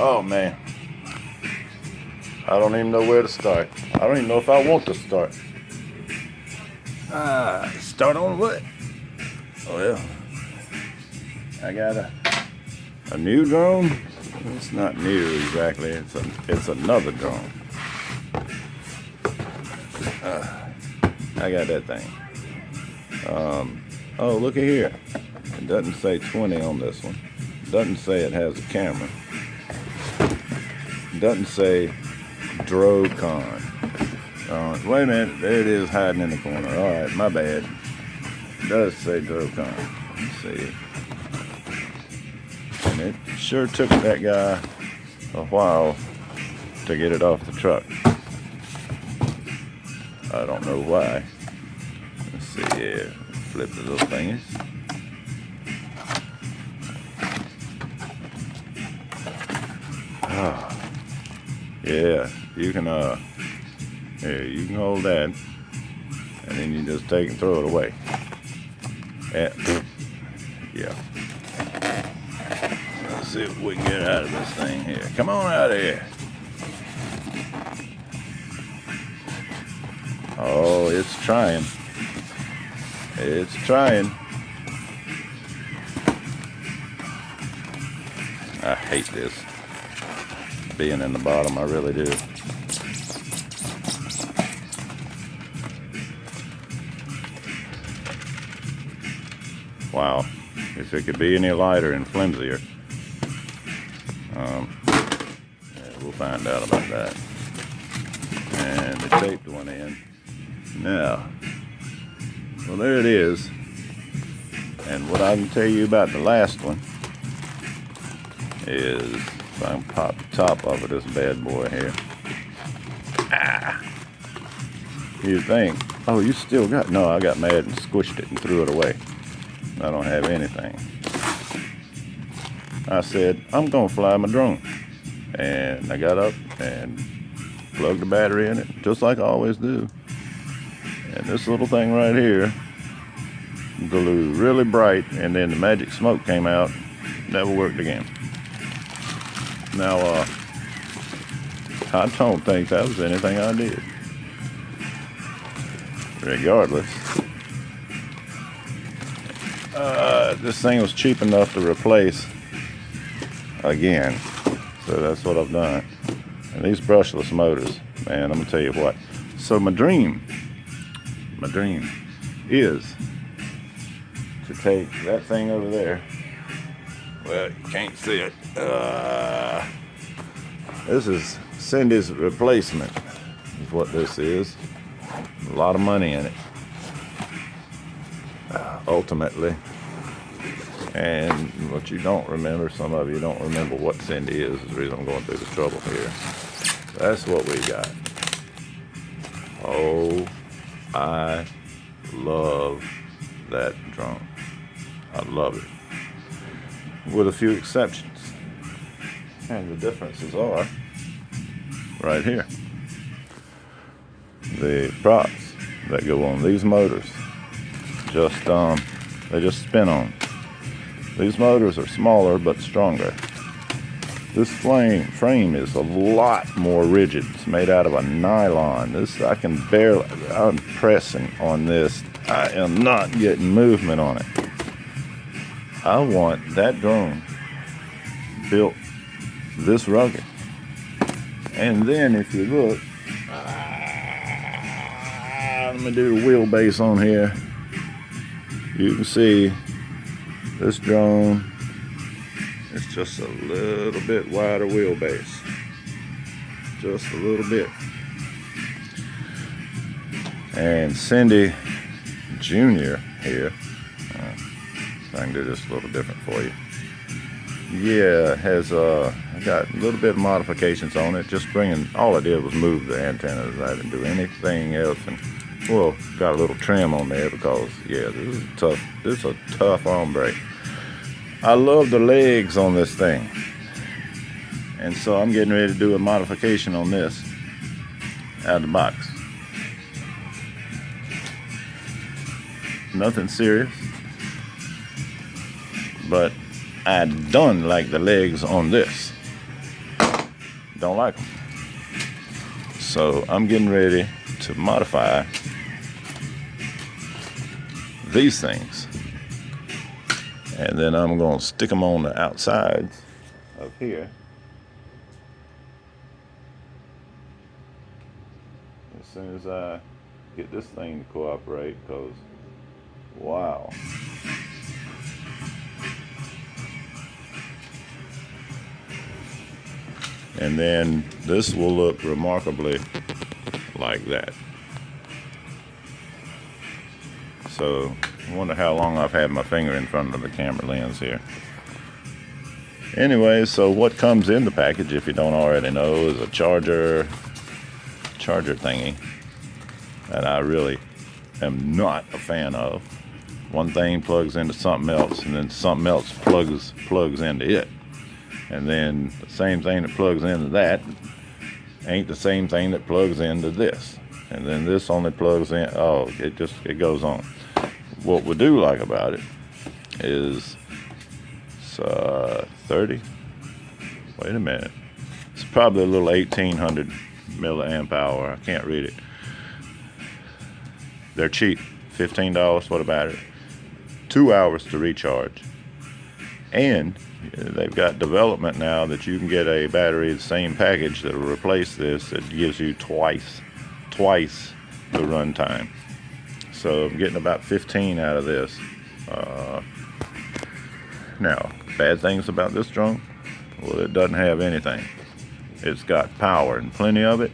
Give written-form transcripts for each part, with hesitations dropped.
Oh man, I don't even know where to start. I don't even know if I want to start. Start on what? Well, I got a new drone. It's not new exactly. It's another drone. I got that thing. Oh, look at here. It doesn't say 20 on this one. It doesn't say it has a camera. It doesn't say Drocon. Wait a minute. There it is hiding in the corner. All right, my bad. It does say Drocon. Let's see. And it sure took that guy a while to get it off the truck. I don't know why. Let's see here. Flip the little thingies. Yeah, you can here, you can hold that, and then you just take and throw it away. Yeah. Let's see if we can get out of this thing here. Come on out of here. Oh, it's trying. It's trying. I hate this. Being in the bottom, I really do. Wow. If it could be any lighter and flimsier. Yeah, we'll find out about that. And the taped one in. Now, well, there it is. And what I can tell you about the last one is, if I can pop the top off of this bad boy here. You think, oh, you still got, no, I got mad and squished it and threw it away. I don't have anything. I said, I'm gonna fly my drone. And I got up and plugged the battery in it, just like I always do. And this little thing right here glowed really bright, and then the magic smoke came out, never worked again. Now, I don't think that was anything I did. Regardless, this thing was cheap enough to replace again, so that's what I've done. And these brushless motors, man, I'm gonna tell you what. So my dream is to take that thing over there. Well, you can't see it. This is Cindy's replacement, is what this is. A lot of money in it, ultimately. And what you don't remember, some of you don't remember what Cindy is the reason I'm going through the trouble here. That's what we got. Oh, I love that drone. I love it. With a few exceptions. And the differences are right here. The props that go on these motors just they just spin on. These motors are smaller but stronger. This frame is a lot more rigid. It's made out of a nylon. This I can barely, I'm pressing on this. I am not getting movement on it. I want that drone built this rugged. And then if you look, let me do the wheelbase on here. You can see this drone, it's just a little bit wider wheelbase. Just a little bit. And Cindy Jr. here, I can do this a little different for you. Yeah, has got a little bit of modifications on it. Just bringing, all I did was move the antennas. I didn't do anything else. And well, got a little trim on there because, yeah, this is tough. This is a tough hombre. I love the legs on this thing. And so I'm getting ready to do a modification on this out of the box. Nothing serious. But I done like the legs on this. don't like them. So I'm getting ready to modify these things. And then I'm going to stick them on the outsides of here. As soon as I get this thing to cooperate, because wow. And then this will look remarkably like that. So I wonder how long I've had my finger in front of the camera lens here. Anyway, so what comes in the package, if you don't already know, is a charger thingy that I really am not a fan of. One thing plugs into something else, and then something else plugs into it. And then the same thing that plugs into that ain't the same thing that plugs into this. And then this only plugs in, it goes on. What we do like about it is it's 30, wait a minute. It's probably a little 1800 milliamp hour. I can't read it. They're cheap, $15 for the battery. 2 hours to recharge. And they've got development now that you can get a battery, the same package that'll replace this. It gives you twice the run time. So I'm getting about 15 out of this. Now, bad things about this drone? Well, it doesn't have anything. It's got power and plenty of it,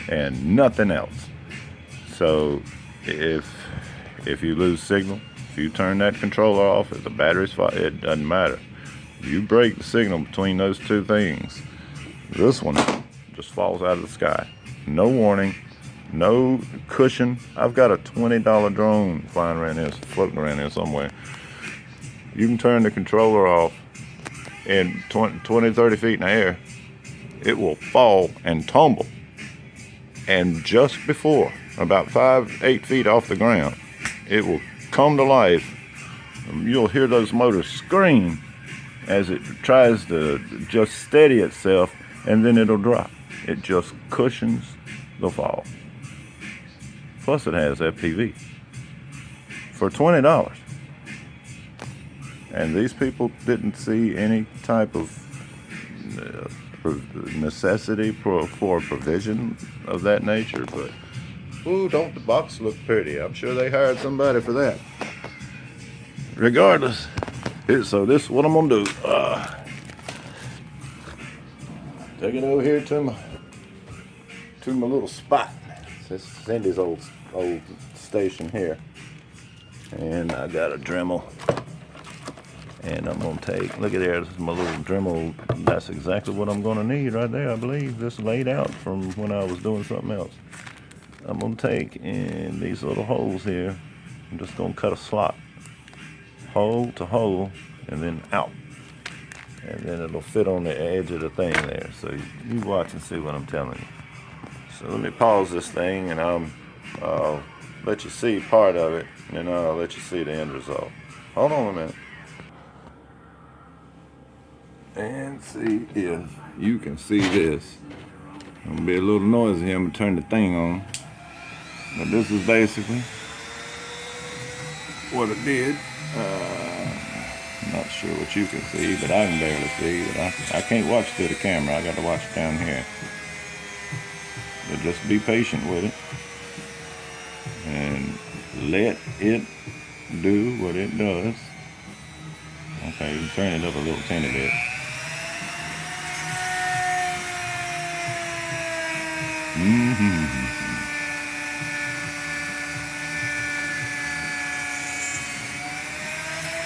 and nothing else. So if you lose signal, if you turn that controller off, if the battery's fine, it doesn't matter. You break the signal between those two things, this one just falls out of the sky. No warning, no cushion. I've got a $20 drone flying around here, floating around here somewhere. You can turn the controller off in 20, 30 feet in the air. It will fall and tumble. And just before, about 5-8 feet off the ground, it will come to life. You'll hear those motors scream as it tries to just steady itself, and then it'll drop. It just cushions the fall. Plus it has FPV for $20. And these people didn't see any type of necessity for provision of that nature, but ooh, don't the box look pretty? I'm sure they hired somebody for that. Regardless, so this is what I'm gonna do. Take it over here to my little spot. This is Cindy's old station here, and I got a Dremel. And I'm gonna take, look at there, this is my little Dremel. That's exactly what I'm gonna need right there, I believe. This laid out from when I was doing something else. I'm gonna take in these little holes here. I'm just gonna cut a slot, hole to hole, and then out. And then it'll fit on the edge of the thing there. So you watch and see what I'm telling you. So let me pause this thing, and I'll let you see part of it, and then I'll let you see the end result. Hold on a minute. And see if you can see this. It's gonna be a little noisy. I'm gonna turn the thing on. But this is basically what it did. I'm not sure what you can see, but I can barely see. But I can't watch through the camera. I got to watch down here. But just be patient with it and let it do what it does. Okay, you can turn it up a little teeny bit.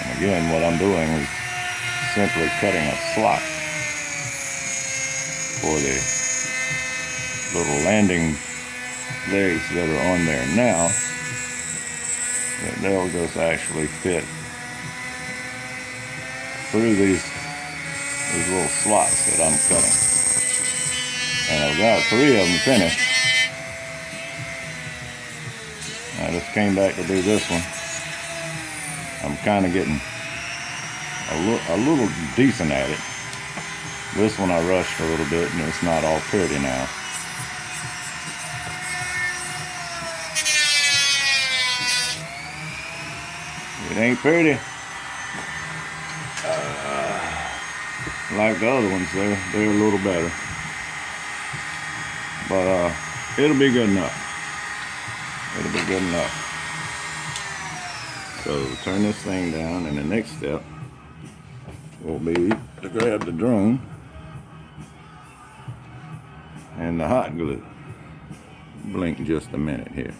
And again, what I'm doing is simply cutting a slot for the little landing legs that are on there now. That they'll just actually fit through these little slots that I'm cutting. And I've got 3 of them finished. I just came back to do this one. I'm kind of getting a little decent at it. This one I rushed a little bit and it's not all pretty now. It ain't pretty. Like the other ones, they're a little better. But it'll be good enough. It'll be good enough. So turn this thing down, and the next step will be to grab the drone and the hot glue. Blink just a minute here.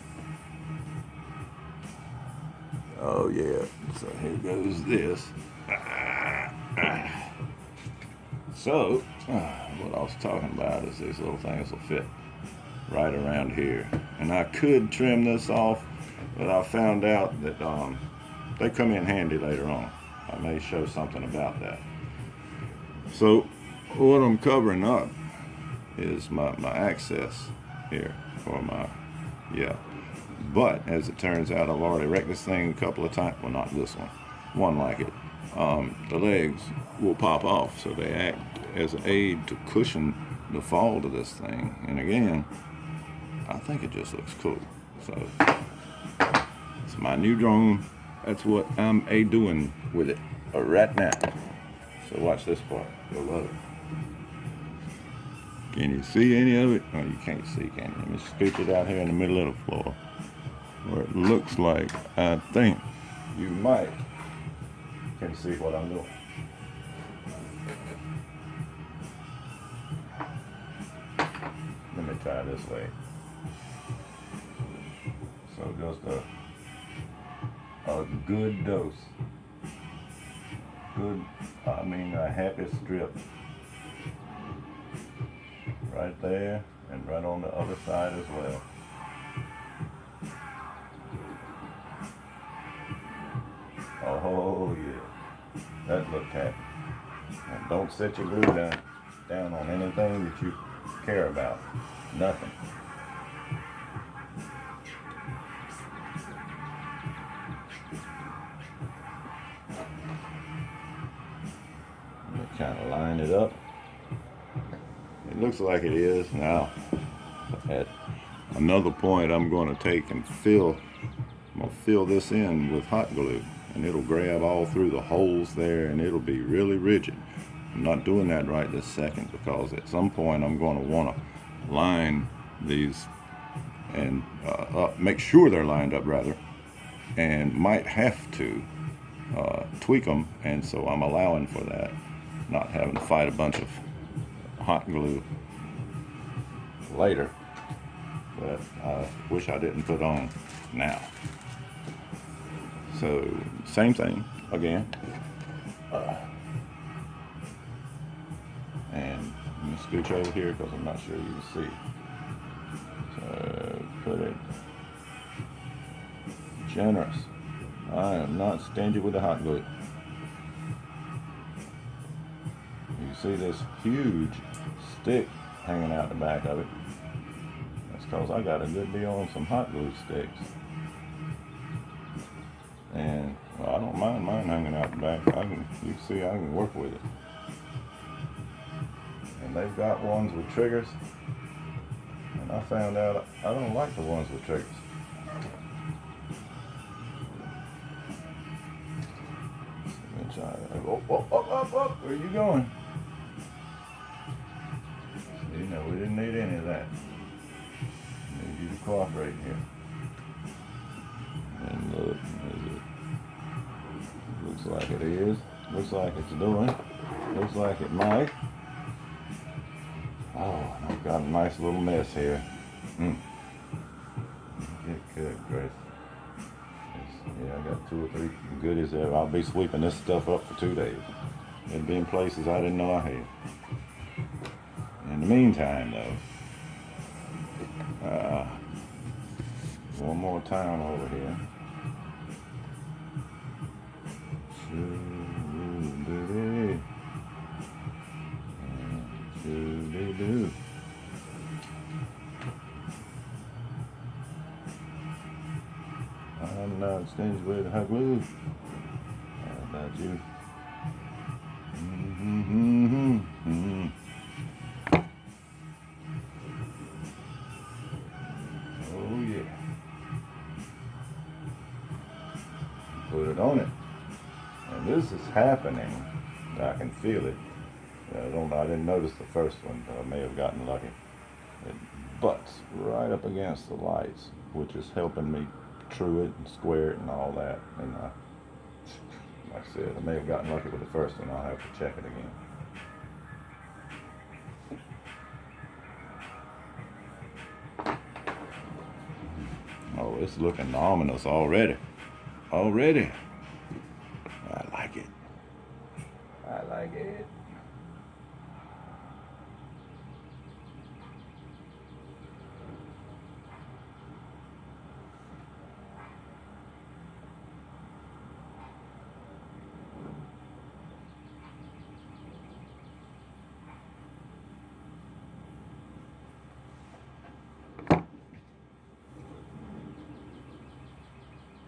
Oh yeah, so here goes this. So, what I was talking about is these little things will fit right around here. And I could trim this off, but I found out that they come in handy later on. I may show something about that. So, what I'm covering up is my access here for my, But, as it turns out, I've already wrecked this thing a couple of times. Well, not this one like it. The legs will pop off, so they act as an aid to cushion the fall to this thing. And again, I think it just looks cool. So it's my new drone. That's what I'm doing with it right now. So watch this part. You'll love it. Can you see any of it? Oh, you can't see, can you? Let me scoop it out here in the middle of the floor where it looks like I think you might can see what I'm doing. Let me try this way. So just a good dose. Good, I mean a happy strip. Right there and right on the other side as well. Oh yeah, that looked happy. And don't set your glue down on anything that you care about. Nothing. Let me kind of line it up. It looks like it is. Now, at another point, I'm going to take and fill this in with hot glue, and it'll grab all through the holes there, and it'll be really rigid. I'm not doing that right this second because at some point I'm going to want to line these and make sure they're lined up rather, and might have to tweak them, and so I'm allowing for that, not having to fight a bunch of hot glue later that I wish I didn't put on now. So same thing again, and I'm gonna scooch over here because I'm not sure you can see. So put it generous. I am not stingy with the hot glue. You see this huge stick hanging out the back of it. That's because I got a good deal on some hot glue sticks. And well, I don't mind mine hanging out the back. You can see I can work with it. And they've got ones with triggers. And I found out I don't like the ones with triggers. Let me try that. Up. Where are you going? You know, we didn't need any of that. Need you to cooperate here. And look, looks like it is. Looks like it's doing. Looks like it might. Oh, I've got a nice little mess here. Good grace. Yeah, I got 2 or 3 goodies there. I'll be sweeping this stuff up for 2 days. It'll be in places I didn't know I had. In the meantime, though, one more time over here. I'm not stingy with hot glue. How about you? happening. I can feel it. I didn't notice the first one. I may have gotten lucky. It butts right up against the lights, which is helping me true it and square it and all that. And like I said, I may have gotten lucky with the first one. I'll have to check it again. Oh, it's looking ominous already. Already. I like it. I like it.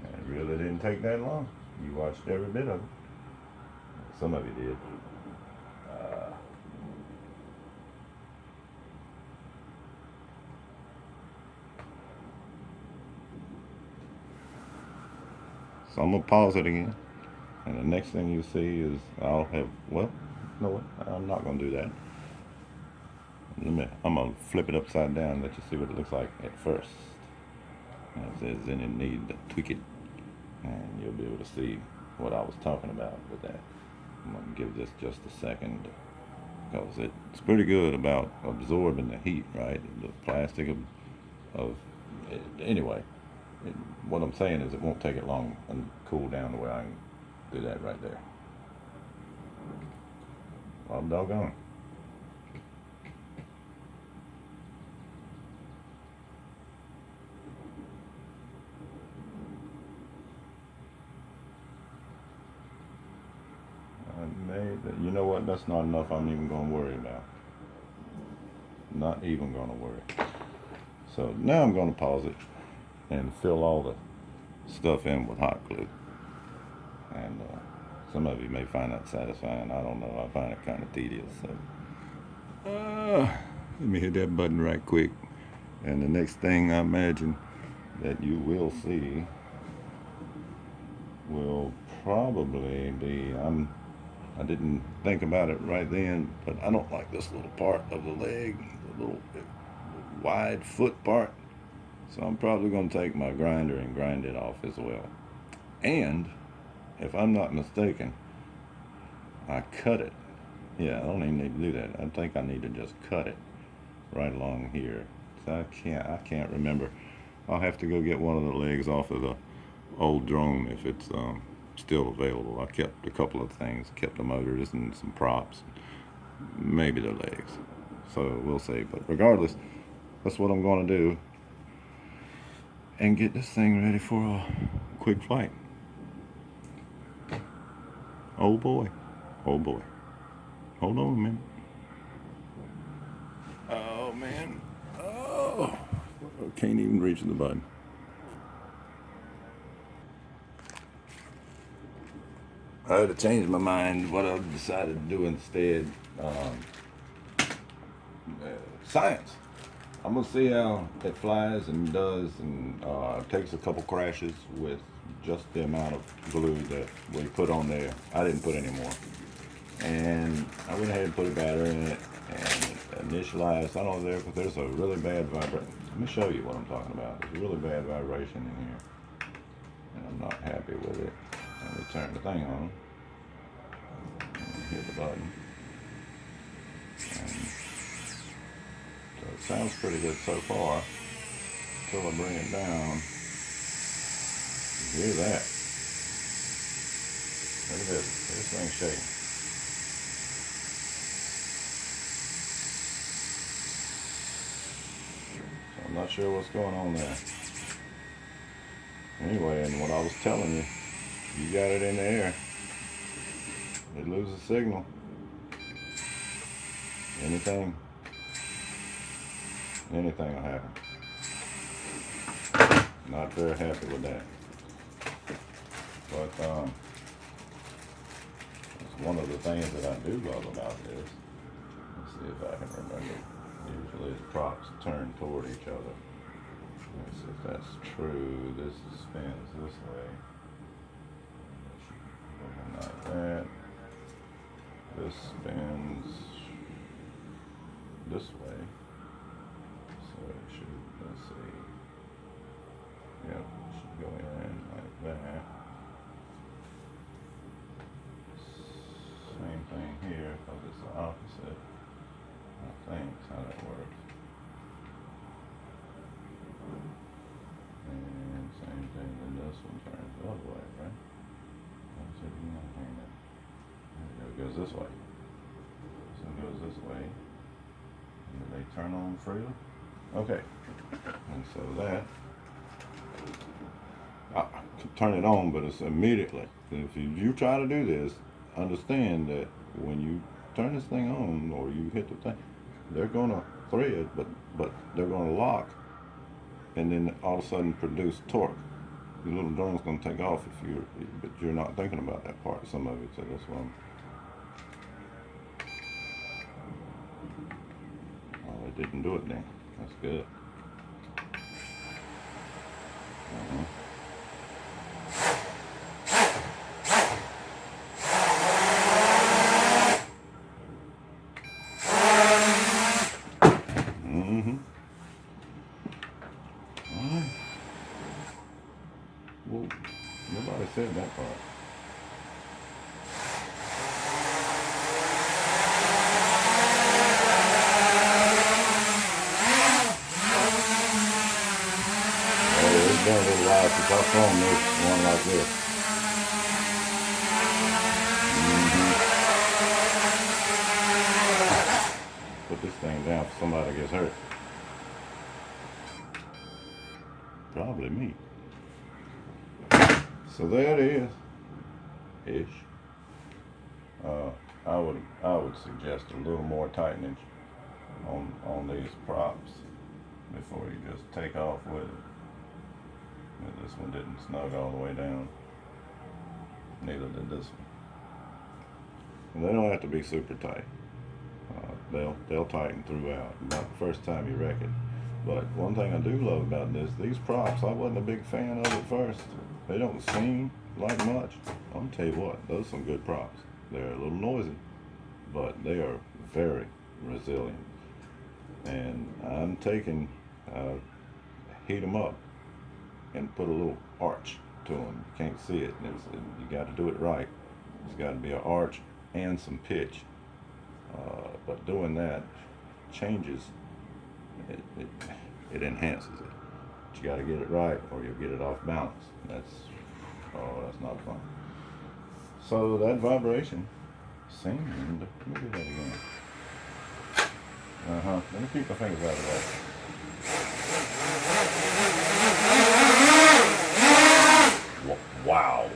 It really didn't take that long. You watched every bit of it. Some of you did. So I'm going to pause it again. And the next thing you see is I'll have, well, you know what? I'm not going to do that. I'm going to flip it upside down and let you see what it looks like at first. And if there's any need to tweak it, and you'll be able to see what I was talking about with that. I'm going to give this just a second, because it's pretty good about absorbing the heat, right? The plastic anyway, what I'm saying is it won't take it long and cool down the way I can do that right there. Well, I'm doggone. You know what? That's not enough I'm even going to worry about. Not even going to worry. So now I'm going to pause it and fill all the stuff in with hot glue. And some of you may find that satisfying. I don't know. I find it kind of tedious. So let me hit that button right quick. And the next thing I imagine that you will see will probably be, I didn't think about it right then, but I don't like this little part of the leg, the little wide foot part. So I'm probably going to take my grinder and grind it off as well. And if I'm not mistaken, I cut it. Yeah, I don't even need to do that. I think I need to just cut it right along here. So I can't remember. I'll have to go get one of the legs off of the old drone if it's still available. I kept a couple of things, kept the motors and some props, maybe the legs. So we'll see. But regardless, that's what I'm going to do and get this thing ready for a quick flight. Oh boy. Oh boy. Hold on a minute. Oh man. Oh. I can't even reach the button. I had to change my mind. What I decided to do instead, science. I'm gonna see how it flies and does, and takes a couple crashes with just the amount of glue that we put on there. I didn't put any more, and I went ahead and put a battery in it and initialized. I don't know if there's a really bad vibration. Let me show you what I'm talking about. There's a really bad vibration in here, and I'm not happy with it. Let me turn the thing on. Hit the button. And so it sounds pretty good so far. Until I bring it down. You hear that? Look at this. This thing's shaking. So I'm not sure what's going on there. Anyway, and what I was telling you, you got it in the air, it loses signal. Anything will happen. Not very happy with that. But it's one of the things that I do love about this. Let's see if I can remember. Usually the props turn toward each other. Let's see if that's true. This spins this way. Something like that. This spins this way. So it should, let's see. Yep, it should go in like that. Same thing here, because it's the opposite. I think that's how that works. And same thing, then this one turns the other way, right? Let's see if you can hang it. There it goes this way. This one goes this way. And do they turn on freely? Okay. And so that, I can turn it on, but it's immediately. If you try to do this, understand that when you turn this thing on or you hit the thing, they're gonna thread, but they're gonna lock, and then all of a sudden produce torque. Your little drone's gonna take off but you're not thinking about that part. Some of it, so that's why. Oh, it didn't do it then. That's good. Well, nobody said that part. Oh, it's been a little while since I filmed this one like this. Put this thing down if somebody gets hurt. Probably me. So there it is, ish. I would suggest a little more tightening on these props before you just take off with it. But this one didn't snug all the way down. Neither did this one. And they don't have to be super tight. They'll tighten throughout. About the first time you wreck it. But one thing I do love about this, these props, I wasn't a big fan of at first. They don't seem like much. I'm gonna tell you what, those are some good props. They're a little noisy, but they are very resilient. And I'm taking, heat them up and put a little arch to them. You can't see it. You got to do it right. There's got to be an arch and some pitch. But doing that changes. It enhances it. But you got to get it right, or you'll get it off balance. That's not fun. So that vibration seemed. Let me do that again. Let me keep my fingers out of that. Wow.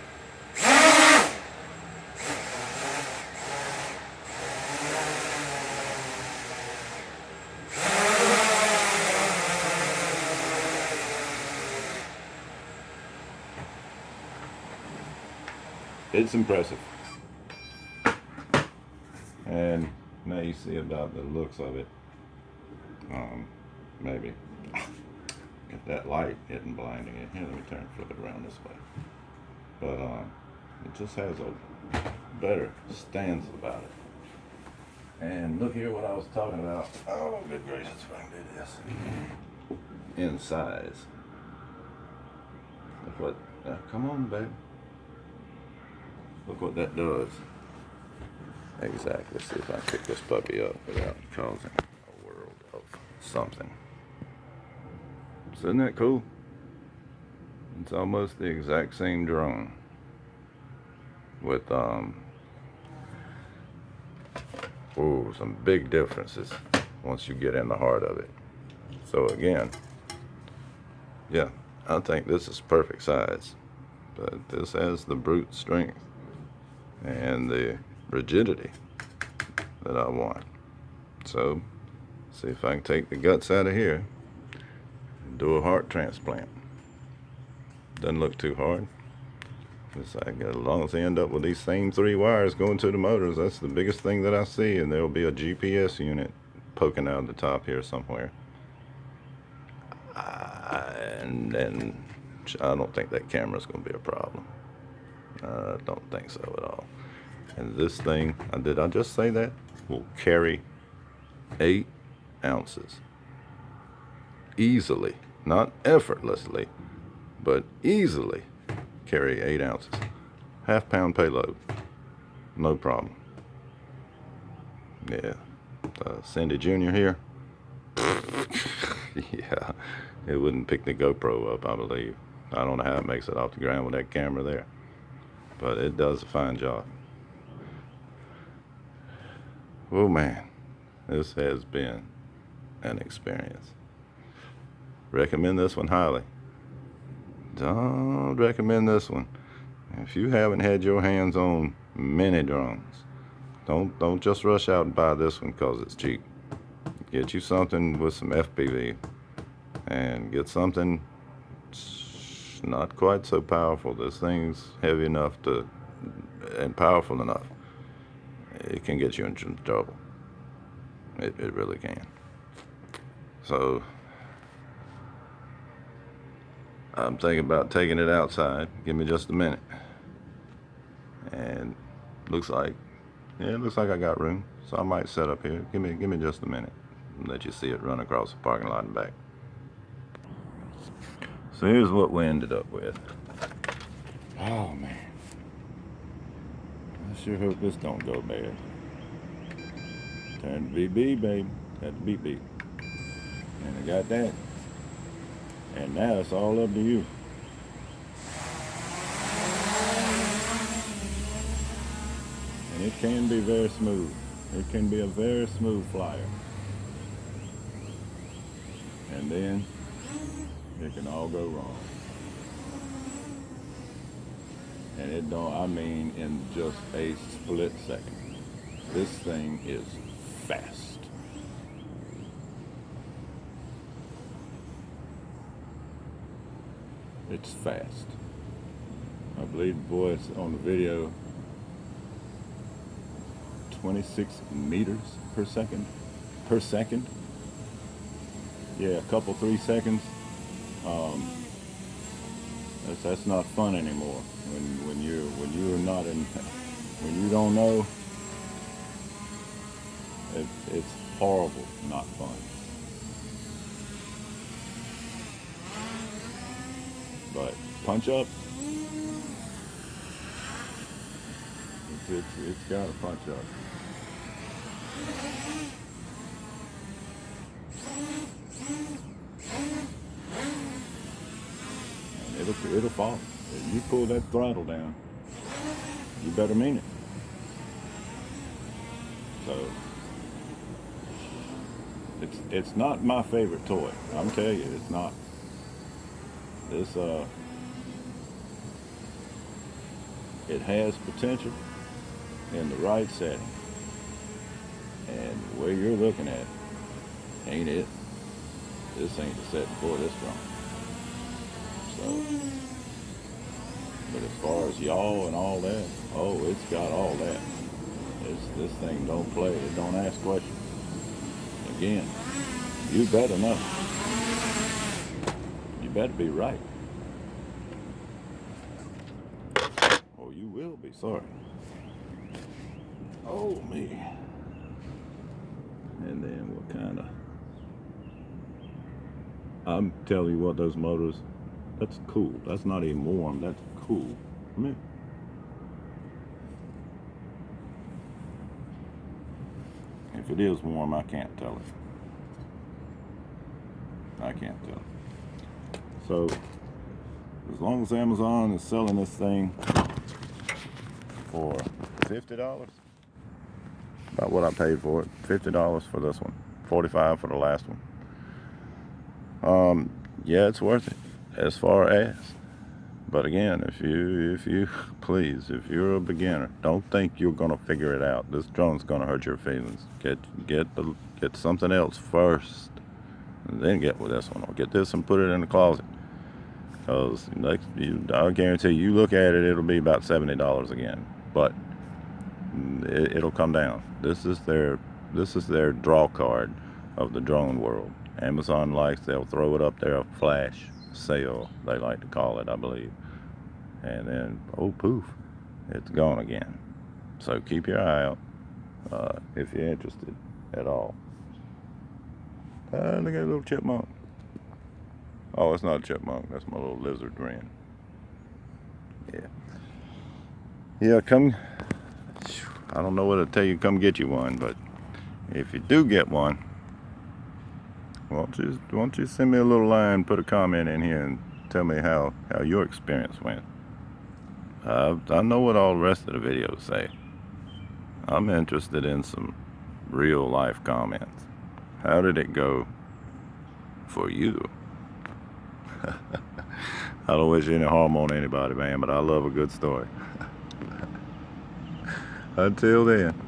It's impressive. And now you see about the looks of it. Maybe. Get that light hitting blinding it. Here, let me turn flip it around this way. But it just has a better stance about it. And look here what I was talking about. Oh, good gracious, if I can do this. In size. Look what, come on, baby. Look what that does. Exactly. Let's see if I can pick this puppy up without causing a world of something. So isn't that cool? It's almost the exact same drone with some big differences once you get in the heart of it. So again, yeah, I think this is perfect size, but this has the brute strength and the rigidity that I want. So see if I can take the guts out of here and do a heart transplant. Doesn't look too hard. As long as they end up with these same 3 wires going to the motors, that's the biggest thing that I see, and there'll be a GPS unit poking out the top here somewhere. And then I don't think that camera's going to be a problem. I don't think so at all. And this thing, did I just say that? Will carry 8 ounces. Easily, not effortlessly, but easily carry 8 ounces. Half-pound payload, no problem. Yeah, Cindy Jr. here. Yeah, it wouldn't pick the GoPro up, I believe. I don't know how it makes it off the ground with that camera there, but it does a fine job. Oh man, this has been an experience. Recommend this one highly. Don't recommend this one if you haven't had your hands on mini drones. Don't just rush out and buy this one because it's cheap. Get you something with some FPV, and get something not quite so powerful. This thing's heavy enough to, and powerful enough, it can get you in trouble. It really can. So I'm thinking about taking it outside. Give me just a minute. And looks like, yeah, it looks like I got room. So I might set up here. Give me just a minute and let you see it run across the parking lot and back. So here's what we ended up with. Oh man, I sure hope this don't go bad. Turn the VB, baby. Got the beep beep. And I got that. And now it's all up to you. And it can be very smooth. It can be a very smooth flyer. And then it can all go wrong. And it don't, I mean, in just a split second. This thing is fast. It's fast. I believe the boys on the video, 26 meters per second. Yeah, a couple 3 seconds. That's not fun anymore. When you're not in, when you don't know, it's horrible, not fun. But punch up, it's got a punch up. And it'll fall. If you pull that throttle down, you better mean it. So it's not my favorite toy. I'm telling you, it's not. This it has potential in the right setting, and where you're looking at ain't it. This ain't the setting for this drone. So, but as far as yaw and all that, oh, it's got all that. This thing don't play. It don't ask questions. Again, you better know. You better be right, or you will be sorry. Oh me. And then what kind of? I'm telling you what, those motors. That's cool. That's not even warm. That's cool. Come here. If it is warm, I can't tell it. I can't tell. So, as long as Amazon is selling this thing for $50, about what I paid for it, $50 for this one, $45 for the last one. Yeah, it's worth it as far as. But again, if you please, if you're a beginner, don't think you're gonna figure it out. This drone's gonna hurt your feelings. Get something else first, and then get with this one, or get this and put it in the closet. Because I'll guarantee you look at it, it'll be about $70 again. But it'll come down. This is their draw card of the drone world. Amazon they'll throw it up there, a flash sale, they like to call it, I believe. And then, oh poof, it's gone again. So keep your eye out if you're interested at all. Look at that little chipmunk. Oh, it's not a chipmunk. That's my little lizard friend. Yeah, come. I don't know what to tell you. Come get you one, but if you do get one, why don't you send me a little line, put a comment in here, and tell me how your experience went. I know what all the rest of the videos say. I'm interested in some real life comments. How did it go for you? I don't wish any harm on anybody, man, but I love a good story. Until then.